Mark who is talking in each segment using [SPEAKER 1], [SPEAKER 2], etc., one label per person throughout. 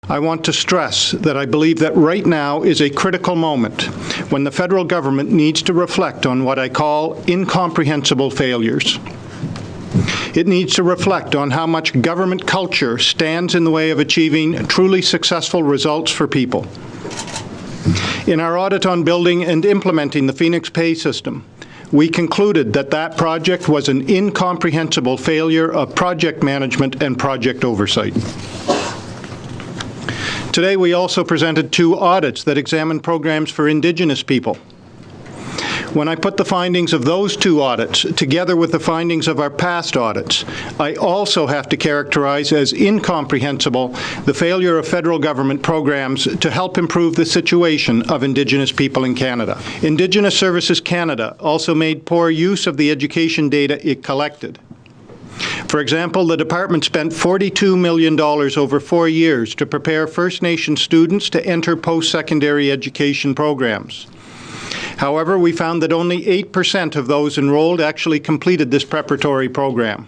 [SPEAKER 1] I want to stress that I believe that right now is a critical moment when the federal government needs to reflect on what I call incomprehensible failures. It needs to reflect on how much government culture stands in the way of achieving truly successful results for people. In our audit on building and implementing the Pheonix Pay System, we concluded that that project was an incomprehensible failure of project management and project oversight. Today, we also presented 2 audits that examined programs for Indigenous people. When I put the findings of those 2 audits together with the findings of our past audits, I also have to characterize as incomprehensible the failure of federal government programs to help improve the situation of Indigenous people in Canada. Indigenous Services Canada also made poor use of the education data it collected. For example, the department spent $42 million over 4 years to prepare First Nation students to enter post-secondary education programs. However, we found that only 8% of those enrolled actually completed this preparatory program.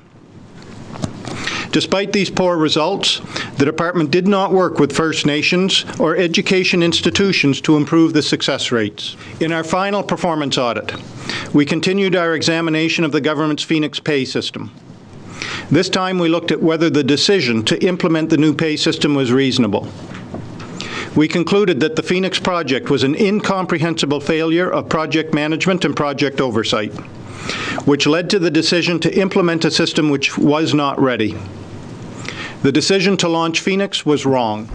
[SPEAKER 1] Despite these poor results, the department did not work with First Nations or education institutions to improve the success rates. In our final performance audit, we continued our examination of the government's Pheonix Pay System. This time we looked at whether the decision to implement the new pay system was reasonable. We concluded that the Pheonix project was an incomprehensible failure of project management and project oversight, which led to the decision to implement a system which was not ready. The decision to launch Pheonix was wrong.